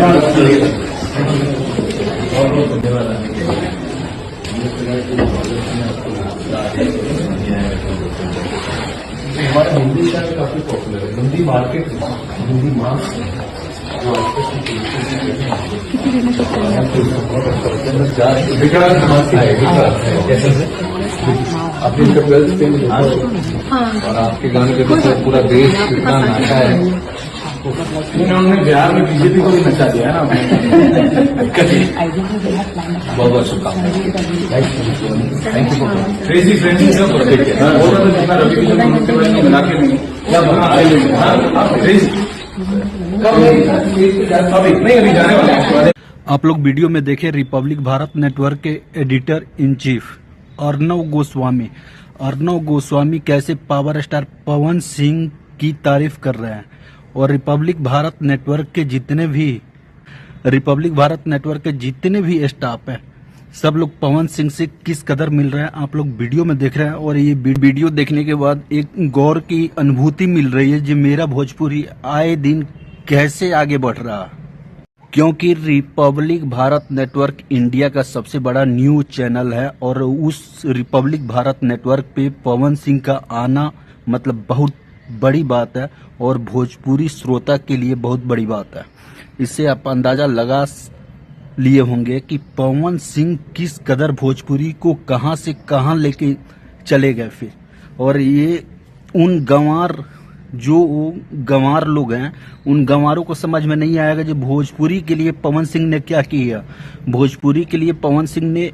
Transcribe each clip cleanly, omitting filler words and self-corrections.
हमारा हिंदी का काफी पॉपुलर है, हिंदी मार्केट, हिंदी मार्क आपने इसका ट्वेल्थ फेल और आपके गाने के तो पूरा देश कितना नाचा है। उन्होंने बिहार में बीजेपी को भी नचा दिया है ना। बहुत बहुत शुभकामनाएं। Thank you. क्रेजी फ्रेंडली सब प्रोजेक्ट है। बोल रहा था जितना रवि किशन के बारे में बना के नहीं क्या बना आए आप क्रेजी अभी जाने वाले हैं। आप लोग वीडियो में देखे रिपब्लिक भारत नेटवर्क के editor in chief Arnav Goswami. Arnav Goswami कैसे पावर स्टार पवन सिंह की तारीफ कर रहे हैं और रिपब्लिक भारत नेटवर्क के जितने भी स्टाफ है सब लोग पवन सिंह से किस कदर मिल रहे हैं आप लोग वीडियो में देख रहे हैं। और ये वीडियो देखने के बाद एक गौर की अनुभूति मिल रही है जो मेरा भोजपुरी आए दिन कैसे आगे बढ़ रहा, क्योंकि रिपब्लिक भारत नेटवर्क इंडिया का सबसे बड़ा न्यूज चैनल है और उस रिपब्लिक भारत नेटवर्क पे पवन सिंह का आना मतलब बहुत बड़ी बात है और भोजपुरी श्रोता के लिए बहुत बड़ी बात है। इससे आप अंदाजा लगा लिए होंगे कि पवन सिंह किस कदर भोजपुरी को कहां से कहां लेके चले गए फिर। और ये उन गंवार लोग हैं, उन गंवारों को समझ में नहीं आएगा जो भोजपुरी के लिए पवन सिंह ने क्या किया। भोजपुरी के लिए पवन सिंह ने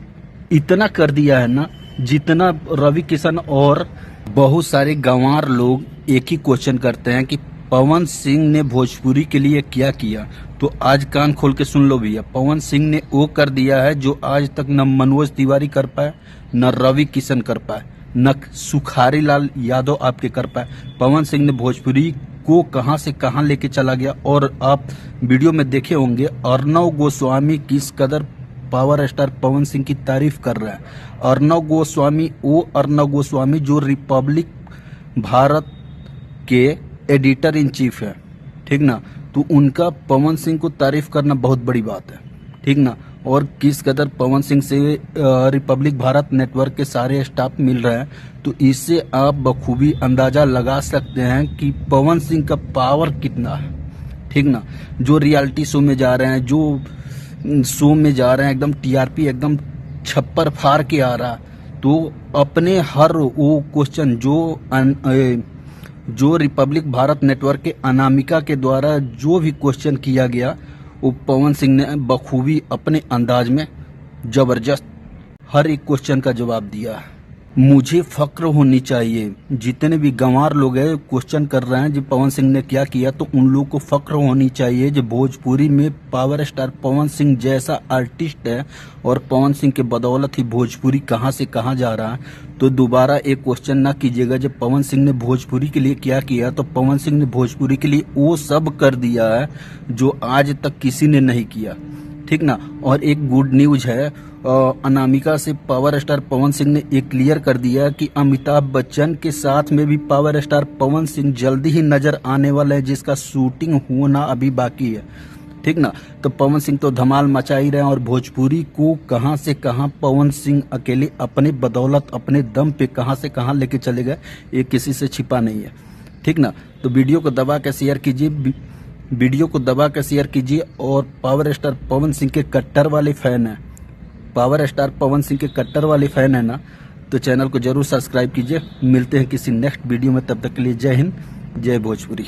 इतना कर दिया है ना, जितना रवि किशन और बहुत सारे गंवार लोग एक ही क्वेश्चन करते हैं कि पवन सिंह ने भोजपुरी के लिए क्या किया। तो आज कान खोल के सुन लो भैया, पवन सिंह ने वो कर दिया है जो आज तक न मनोज तिवारी कर पाए, न रवि किशन कर पाए, न सुखारी लाल यादव आपके कर पाए। पवन सिंह ने भोजपुरी को कहां से कहां लेके चला गया। और आप वीडियो में देखे होंगे अर्नव गोस्वामी किस कदर पावर स्टार पवन सिंह की तारीफ कर रहा है। अर्नव गोस्वामी जो रिपब्लिक भारत के एडिटर इन चीफ है, ठीक ना। तो उनका पवन सिंह को तारीफ करना बहुत बड़ी बात है, ठीक ना। और किस कदर पवन सिंह से रिपब्लिक भारत नेटवर्क के सारे स्टाफ मिल रहे हैं, तो इससे आप बखूबी अंदाजा लगा सकते हैं कि पवन सिंह का पावर कितना है, ठीक ना। जो रियलिटी शो में जा रहे हैं, जो शो में जा रहे हैं, एकदम टीआरपी एकदम छप्पर फाड़ के आ रहा। तो अपने हर वो क्वेश्चन जो रिपब्लिक भारत नेटवर्क के अनामिका के द्वारा जो भी क्वेश्चन किया गया, वो पवन सिंह ने बखूबी अपने अंदाज में जबरदस्त हर एक क्वेश्चन का जवाब दिया है। मुझे फक्र होनी चाहिए, जितने भी गंवार लोग हैं क्वेश्चन कर रहे हैं जो पवन सिंह ने क्या किया, तो उन लोगों को फक्र होनी चाहिए जो भोजपुरी में पावर स्टार पवन सिंह जैसा आर्टिस्ट है और पवन सिंह के बदौलत ही भोजपुरी कहां से कहां जा रहा है। तो दोबारा एक क्वेश्चन ना कीजिएगा जब पवन सिंह ने भोजपुरी के लिए क्या किया, तो पवन सिंह ने भोजपुरी के लिए वो सब कर दिया है जो आज तक किसी ने नहीं किया, ठीक ना। और एक गुड न्यूज है, अनामिका से पावर स्टार पवन सिंह ने एक क्लियर कर दिया कि अमिताभ बच्चन के साथ में भी पावर स्टार पवन सिंह जल्दी ही नजर आने वाला है, जिसका शूटिंग होना अभी बाकी है, ठीक ना। तो पवन सिंह तो धमाल मचा ही रहे हैं और भोजपुरी को कहां से कहां पवन सिंह अकेले अपने बदौलत अपने दम पे कहां से कहां लेके चले गए, ये किसी से छिपा नहीं है, ठीक ना। तो वीडियो को दबा के शेयर कीजिए और पावर स्टार पवन सिंह के कट्टर वाले फैन है ना, तो चैनल को जरूर सब्सक्राइब कीजिए। मिलते हैं किसी नेक्स्ट वीडियो में, तब तक के लिए जय हिंद, जय भोजपुरी।